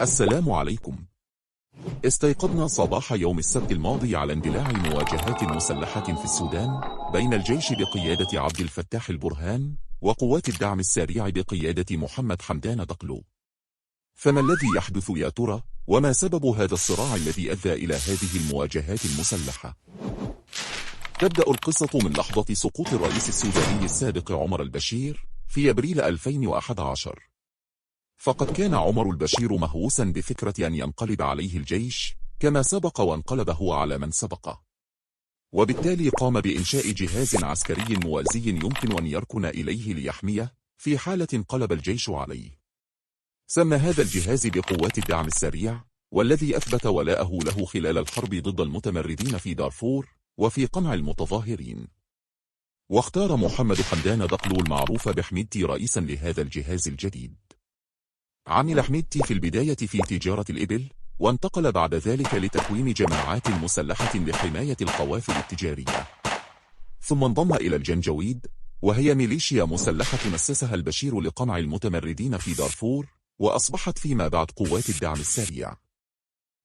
السلام عليكم. استيقظنا صباح يوم السبت الماضي على اندلاع مواجهات مسلحة في السودان بين الجيش بقيادة عبد الفتاح البرهان وقوات الدعم السريع بقيادة محمد حمدان دقلو. فما الذي يحدث يا ترى؟ وما سبب هذا الصراع الذي أدى إلى هذه المواجهات المسلحة؟ تبدأ القصة من لحظة سقوط الرئيس السوداني السابق عمر البشير في أبريل 2011. فقد كان عمر البشير مهووسا بفكرة أن ينقلب عليه الجيش كما سبق وانقلب هو على من سبقه، وبالتالي قام بإنشاء جهاز عسكري موازي يمكن أن يركن إليه ليحميه في حالة انقلب الجيش عليه. سمى هذا الجهاز بقوات الدعم السريع، والذي أثبت ولاءه له خلال الحرب ضد المتمردين في دارفور وفي قمع المتظاهرين. واختار محمد حمدان دقلو المعروف بحميدتي رئيسا لهذا الجهاز الجديد. عمل حميدتي في البداية في تجارة الإبل، وانتقل بعد ذلك لتكوين جماعات مسلحة لحماية القوافل التجارية، ثم انضم إلى الجنجويد، وهي ميليشيا مسلحة أسسها البشير لقمع المتمردين في دارفور، وأصبحت فيما بعد قوات الدعم السريع.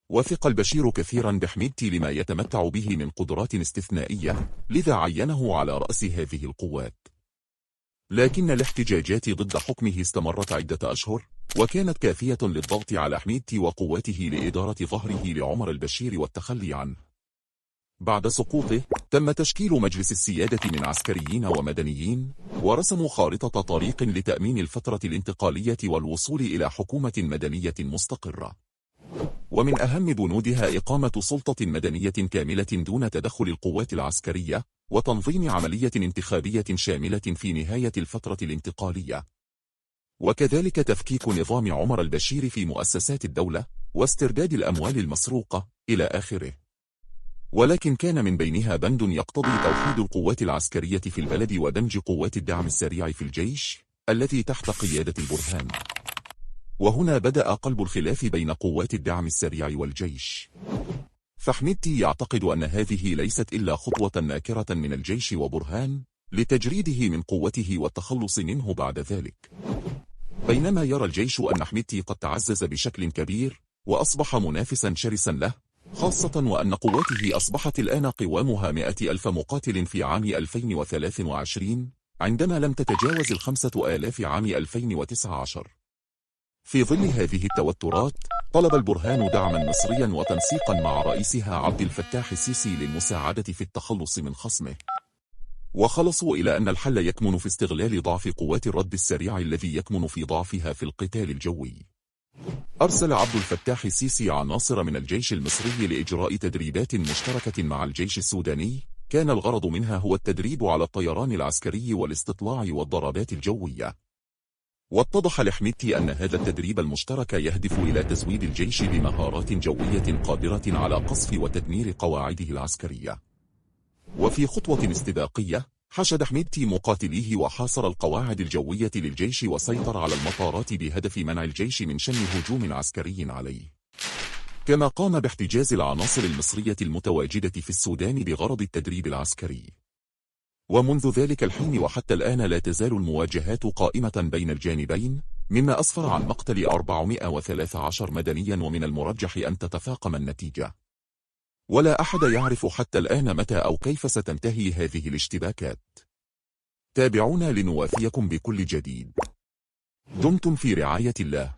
وثق البشير كثيرا بحميدتي لما يتمتع به من قدرات استثنائية، لذا عينه على رأس هذه القوات. لكن الاحتجاجات ضد حكمه استمرت عدة أشهر، وكانت كافية للضغط على حميدتي وقواته لإدارة ظهره لعمر البشير والتخلي عنه. بعد سقوطه تم تشكيل مجلس السيادة من عسكريين ومدنيين، ورسموا خارطة طريق لتأمين الفترة الانتقالية والوصول إلى حكومة مدنية مستقرة. ومن أهم بنودها إقامة سلطة مدنية كاملة دون تدخل القوات العسكرية، وتنظيم عملية انتخابية شاملة في نهاية الفترة الانتقالية، وكذلك تفكيك نظام عمر البشير في مؤسسات الدولة، واسترداد الأموال المسروقة، إلى آخره. ولكن كان من بينها بند يقتضي توحيد القوات العسكرية في البلد ودمج قوات الدعم السريع في الجيش الذي تحت قيادة البرهان. وهنا بدأ قلب الخلاف بين قوات الدعم السريع والجيش. فحميدتي يعتقد أن هذه ليست إلا خطوة ناكرة من الجيش وبرهان لتجريده من قوته والتخلص منه بعد ذلك، بينما يرى الجيش أن حميدتي قد تعزز بشكل كبير وأصبح منافسا شرسا له، خاصة وأن قواته أصبحت الآن قوامها 100,000 مقاتل في عام 2023 عندما لم تتجاوز 5,000 عام 2019. في ظل هذه التوترات طلب البرهان دعما مصريا وتنسيقا مع رئيسها عبد الفتاح السيسي للمساعدة في التخلص من خصمه، وخلصوا إلى أن الحل يكمن في استغلال ضعف قوات الرد السريع الذي يكمن في ضعفها في القتال الجوي. أرسل عبد الفتاح السيسي عناصر من الجيش المصري لإجراء تدريبات مشتركة مع الجيش السوداني، كان الغرض منها هو التدريب على الطيران العسكري والاستطلاع والضربات الجوية. واتضح لحميدتي أن هذا التدريب المشترك يهدف إلى تزويد الجيش بمهارات جوية قادرة على قصف وتدمير قواعده العسكرية. وفي خطوة استباقية حشد حميدتي مقاتليه وحاصر القواعد الجوية للجيش وسيطر على المطارات بهدف منع الجيش من شن هجوم عسكري عليه، كما قام باحتجاز العناصر المصرية المتواجدة في السودان بغرض التدريب العسكري. ومنذ ذلك الحين وحتى الآن لا تزال المواجهات قائمة بين الجانبين، مما أسفر عن مقتل 413 مدنيا، ومن المرجح أن تتفاقم النتيجة. ولا أحد يعرف حتى الآن متى أو كيف ستنتهي هذه الاشتباكات. تابعونا لنوافيكم بكل جديد. دمتم في رعاية الله.